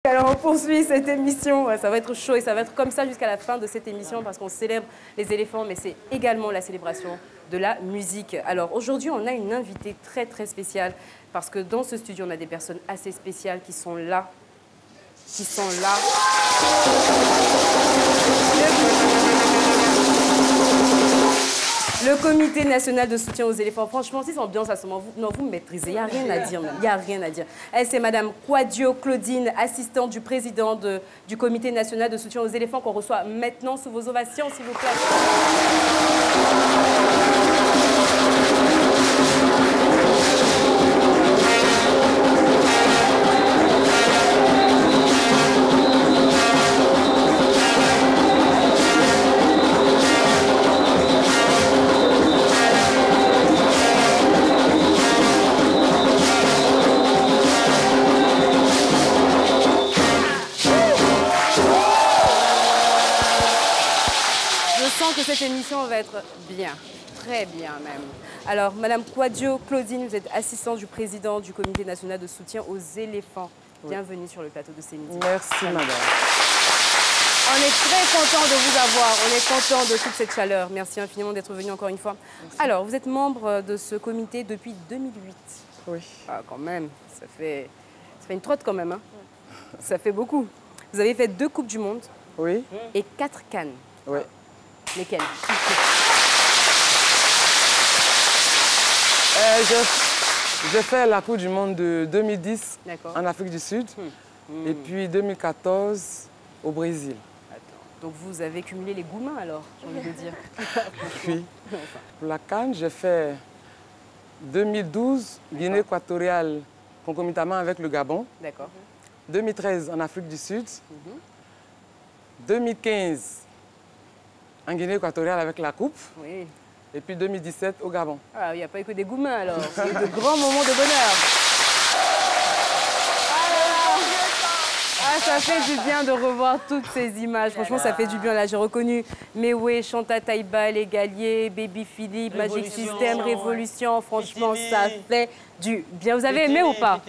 alors on poursuit cette émission. Ça va être chaud et ça va être comme ça jusqu'à la fin de cette émission parce qu'on célèbre les éléphants, mais c'est également la célébration de la musique. Alors aujourd'hui, on a une invitée très très spéciale parce que dans ce studio, on a des personnes assez spéciales qui sont là. Le Comité national de soutien aux éléphants. Franchement, si c'est ambiance à ce moment, vous me maîtrisez. Il n'y a rien à dire, même. Il n'y a rien à dire. Elle, c'est Madame Kwadio Claudine, assistante du président du Comité national de soutien aux éléphants, qu'on reçoit maintenant sous vos ovations, s'il vous plaît. Que cette émission va être bien, très bien même. Alors, Madame Kwadio Claudine, vous êtes assistante du président du Comité national de soutien aux éléphants. Oui. Bienvenue sur le plateau de CMD. Merci, madame. On est très content de vous avoir, on est content de toute cette chaleur. Merci infiniment d'être venu encore une fois. Merci. Alors, vous êtes membre de ce comité depuis 2008. Oui. Ah, quand même, ça fait une trotte quand même. Hein. Ça fait beaucoup. Vous avez fait 2 Coupes du Monde. Oui. Et 4 Cannes. Oui. Lesquels? J'ai fait la Coupe du Monde de 2010 en Afrique du Sud et puis 2014 au Brésil. Donc vous avez cumulé les gourmands alors, j'ai envie de dire. Oui. Pour la Cannes, j'ai fait 2012 Guinée équatoriale concomitamment avec le Gabon. D'accord. 2013 en Afrique du Sud. 2015 en Guinée équatoriale avec la Coupe. Oui. Et puis 2017 au Gabon. Ah, il n'y a pas eu que des gourmands alors. Il y a eu de grands moments de bonheur. Ah, ça fait du bien de revoir toutes ces images. Franchement, ça fait du bien. Là, j'ai reconnu Mewé, Chanta Taïba, Les Galiers, Baby Philippe, Magic System, Révolution. Franchement, ça fait du bien. Vous avez aimé ou pas?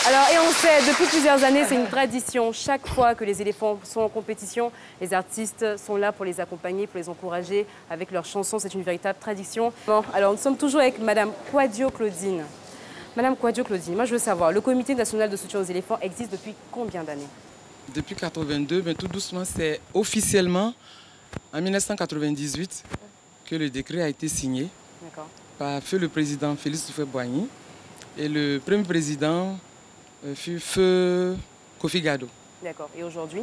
Alors, et on sait, depuis plusieurs années, c'est une tradition. Chaque fois que les éléphants sont en compétition, les artistes sont là pour les accompagner, pour les encourager avec leurs chansons. C'est une véritable tradition. Bon, alors, nous sommes toujours avec Madame Kwadio Claudine. Madame Kwadio Claudine, moi je veux savoir, le Comité national de soutien aux éléphants existe depuis combien d'années? Depuis 82, mais tout doucement, c'est officiellement en 1998 que le décret a été signé par feu le président Félix Houphouët-Boigny et le premier président fut feu Kofi Gado. D'accord. Et aujourd'hui,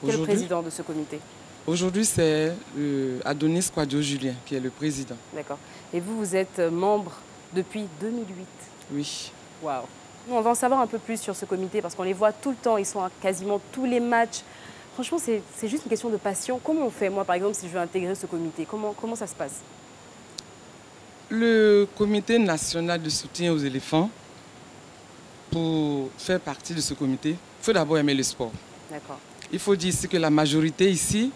qui est le président de ce comité? Aujourd'hui, c'est Adonis Kwadio Julien qui est le président. D'accord. Et vous, vous êtes membre depuis 2008? Oui. Waouh. On va en savoir un peu plus sur ce comité parce qu'on les voit tout le temps, ils sont à quasiment tous les matchs. Franchement, c'est juste une question de passion. Comment on fait, moi, par exemple, si je veux intégrer ce comité? Comment ça se passe? Le Comité national de soutien aux éléphants, pour faire partie de ce comité, il faut d'abord aimer le sport. D'accord. Il faut dire ici que la majorité ici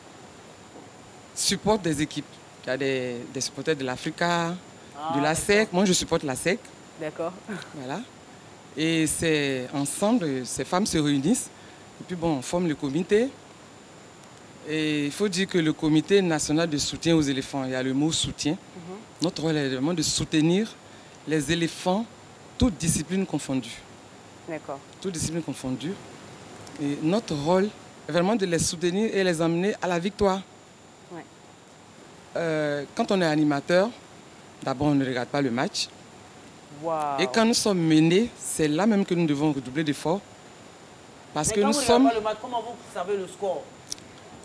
supporte des équipes. Il y a des supporters de l'Africa, de la SEC. Moi, je supporte la SEC. D'accord. Voilà. Et c'est ensemble, ces femmes se réunissent. Et puis bon, on forme le comité. Et il faut dire que le Comité national de soutien aux éléphants, il y a le mot soutien. Notre rôle est vraiment de soutenir les éléphants, toutes disciplines confondues. D'accord. Toutes disciplines confondues. Et notre rôle est vraiment de les soutenir et les emmener à la victoire. Ouais. Quand on est animateur, d'abord on ne regarde pas le match. Wow. Et quand nous sommes menés, c'est là même que nous devons redoubler d'efforts. Parce que nous sommes... Mais quand vous ne regardez pas le match, comment vous savez le score?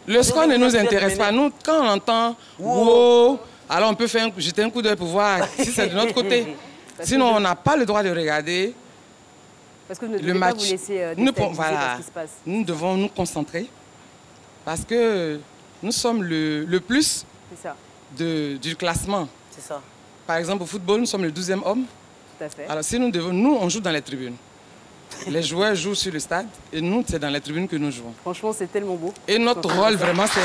Le score ne nous intéresse pas. Nous, quand on entend wow, alors on peut jeter un coup d'œil pour voir si c'est de notre côté. Sinon, on n'a pas le droit de regarder. Parce que vous ne devez pas vous laisser voilà, ce qui se passe. Nous devons nous concentrer parce que nous sommes le plus du classement. C'est ça. Par exemple, au football, nous sommes le 12e homme. Tout à fait. Alors, si nous, on joue dans les tribunes. Les joueurs jouent sur le stade et nous, c'est dans les tribunes que nous jouons. Franchement, c'est tellement beau. Et notre rôle, vraiment, c'est...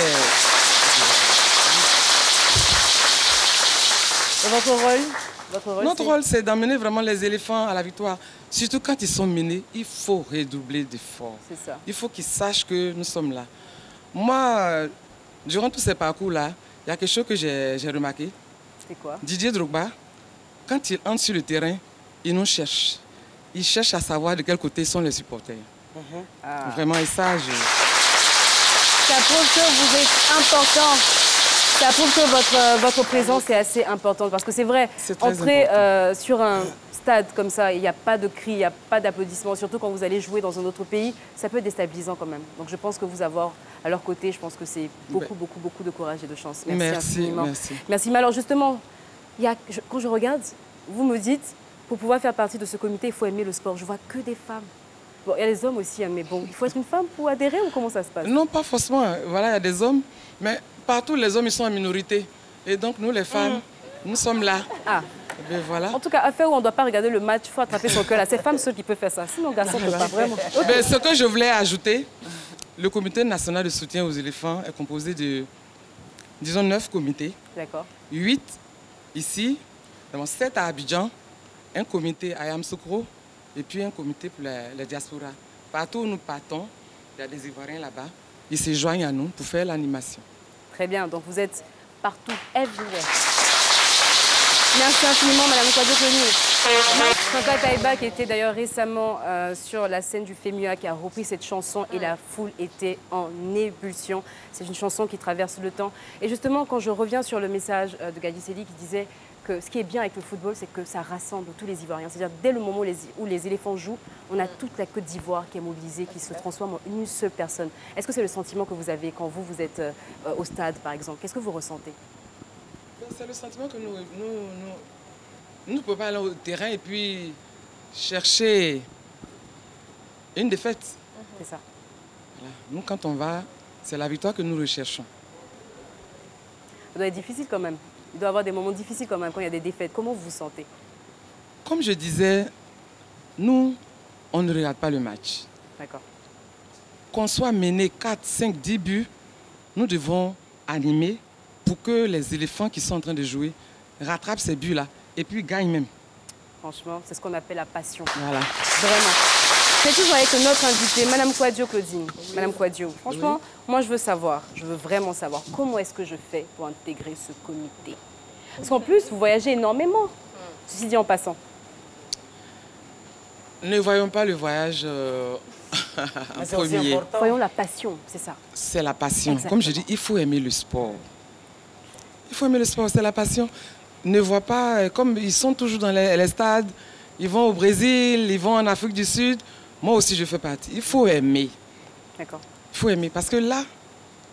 Et votre rôle? Votre rôle, Notre rôle, c'est d'amener vraiment les éléphants à la victoire. Surtout quand ils sont menés, il faut redoubler d'efforts. C'est ça. Il faut qu'ils sachent que nous sommes là. Moi, durant tous ces parcours-là, il y a quelque chose que j'ai remarqué. C'est quoi? Didier Drogba, quand il entre sur le terrain, il nous cherche. Il cherche à savoir de quel côté sont les supporters. Ah. Vraiment, et ça, Ça prouve que vous êtes important. Ça prouve que votre présence est assez importante. Parce que c'est vrai, C'est très entrer sur un stade comme ça, il n'y a pas de cris, il n'y a pas d'applaudissements. Surtout quand vous allez jouer dans un autre pays, ça peut être déstabilisant quand même. Donc je pense que vous avoir à leur côté, je pense que c'est beaucoup de courage et de chance. Merci infiniment. Merci. Mais alors justement, quand je regarde, vous me dites, pour pouvoir faire partie de ce comité, il faut aimer le sport. Je vois que des femmes. Bon, il y a les hommes aussi, hein, mais bon, il faut être une femme pour adhérer ou comment ça se passe? Non, pas forcément. Voilà, il y a des hommes, mais partout, les hommes, ils sont en minorité. Et donc, nous, les femmes, nous sommes là. Ah. Et bien, voilà. En tout cas, affaire où on ne doit pas regarder le match, il faut attraper son cœur. C'est femmes seules qui peuvent faire ça. Sinon, garçons ne peuvent pas vraiment. Ben, ce que je voulais ajouter, le comité national de soutien aux éléphants est composé de, disons, 9 comités. D'accord. 8 ici, 7 à Abidjan, un comité à Yamoussoukro et puis un comité pour les diasporas. Partout où nous partons, il y a des Ivoiriens là-bas. Ils se joignent à nous pour faire l'animation. Très bien. Donc, vous êtes partout, everywhere. Merci infiniment, Madame Kouadio. Franca Taïba, qui était d'ailleurs récemment sur la scène du FEMUA, qui a repris cette chanson et la foule était en ébullition. C'est une chanson qui traverse le temps. Et justement, quand je reviens sur le message de Gadi Sely qui disait que ce qui est bien avec le football, c'est que ça rassemble tous les Ivoiriens. C'est-à-dire, dès le moment où les éléphants jouent, on a toute la Côte d'Ivoire qui est mobilisée, qui se transforme en une seule personne. Est-ce que c'est le sentiment que vous avez quand vous êtes au stade, par exemple? Qu'est-ce que vous ressentez? C'est le sentiment que nous ne pouvons pas aller au terrain et puis chercher une défaite. C'est ça. Voilà. Nous, quand on va, c'est la victoire que nous recherchons. Ça doit être difficile quand même. Il doit y avoir des moments difficiles quand même quand il y a des défaites. Comment vous vous sentez? Comme je disais, nous, on ne regarde pas le match. D'accord. Qu'on soit mené 4, 5, 10 buts, nous devons animer pour que les éléphants qui sont en train de jouer rattrapent ces buts-là et puis gagnent même. Franchement, c'est ce qu'on appelle la passion. Voilà. Vraiment. C'est toujours avec notre invitée, Madame Kouadio Claudine. Madame Kouadio, franchement, moi je veux vraiment savoir comment est-ce que je fais pour intégrer ce comité. Parce qu'en plus, vous voyagez énormément, ceci dit en passant. Ne voyons pas le voyage en premier. Voyons la passion, c'est ça. C'est la passion. Exactement. Comme je dis, il faut aimer le sport. Il faut aimer le sport, c'est la passion. Ne vois pas, comme ils sont toujours dans les stades, ils vont au Brésil, ils vont en Afrique du Sud. Moi aussi, je fais partie. Il faut aimer. D'accord. Il faut aimer. Parce que là,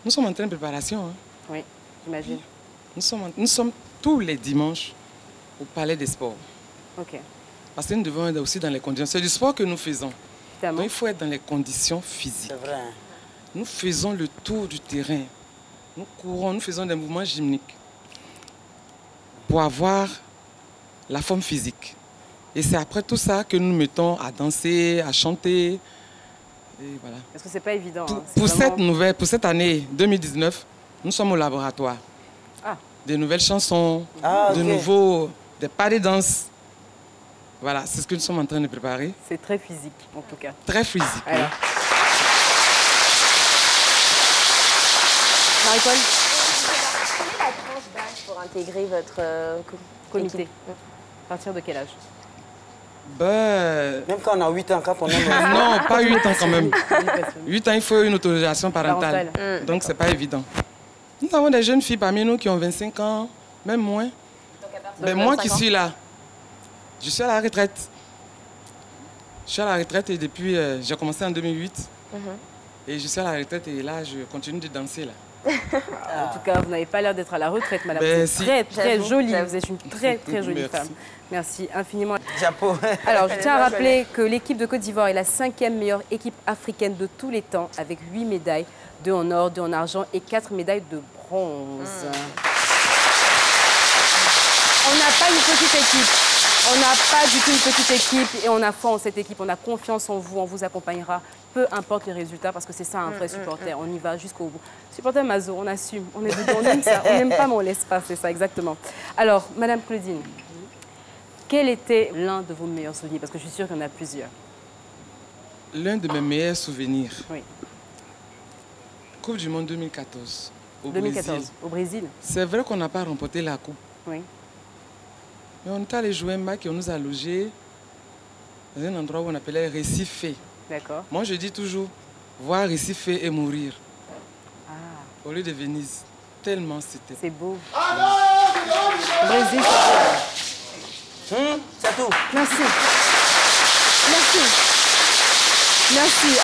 nous sommes en train de préparation. Hein. Oui, j'imagine. Nous sommes tous les dimanches au Palais des Sports. Ok. Parce que nous devons être aussi dans les conditions. C'est du sport que nous faisons. Évidemment. Donc il faut être dans les conditions physiques. C'est vrai. Nous faisons le tour du terrain. Nous courons, nous faisons des mouvements gymniques pour avoir la forme physique. Et c'est après tout ça que nous nous mettons à danser, à chanter. Et voilà. Parce que c'est pas évident. Pour, hein. C'est pour vraiment- pour cette année 2019, nous sommes au laboratoire. Ah. Des nouvelles chansons, Ah, de ok. nouveaux, des pas de danse. Voilà, c'est ce que nous sommes en train de préparer. C'est très physique, en tout cas. Très physique. oui. Alors. Marie-Paul, Quelle est la tranche d'âge pour intégrer votre comité. équipe À partir de quel âge? Même quand on a 8 ans, quand on aime... Non, pas 8 ans quand même. 8 ans, il faut une autorisation parentale. Parentale. Donc, c'est pas évident. Nous avons des jeunes filles parmi nous qui ont 25 ans, même moins. Mais moi qui suis là, je suis à la retraite. Je suis à la retraite et depuis, j'ai commencé en 2008. Et je suis à la retraite et là, je continue de danser là. En tout cas, vous n'avez pas l'air d'être à la retraite, madame. Ben, vous êtes si. très, très J'avoue, jolie. j'avoue. Vous êtes une très, très jolie Merci. femme. Merci infiniment. Chapeau. Alors, je tiens à rappeler que l'équipe de Côte d'Ivoire est la 5e meilleure équipe africaine de tous les temps, avec 8 médailles, 2 en or, 2 en argent et 4 médailles de bronze. On n'a pas une petite équipe. On n'a pas du tout une petite équipe et on a foi en cette équipe. On a confiance en vous, on vous accompagnera, peu importe les résultats, parce que c'est ça un vrai supporter. On y va jusqu'au bout. Supporter Mazo, on assume, on est dedans, on aime ça. On n'aime pas, mais on laisse pas, c'est ça exactement. Alors, Madame Claudine, Quel était l'un de vos meilleurs souvenirs? Parce que je suis sûre qu'il y en a plusieurs. L'un de mes meilleurs souvenirs. Oui. Coupe du Monde 2014 au 2014, Brésil. au Brésil. C'est vrai qu'on n'a pas remporté la coupe. Oui. Mais on est allé jouer un match et on nous a logés dans un endroit où on appelait Recife. D'accord. Moi, je dis toujours, voir Recife et mourir. Ah, Au lieu de Venise. Tellement c'était. c'est beau. Le Brésil, c'est beau. C'est tout. Merci. Merci. Merci.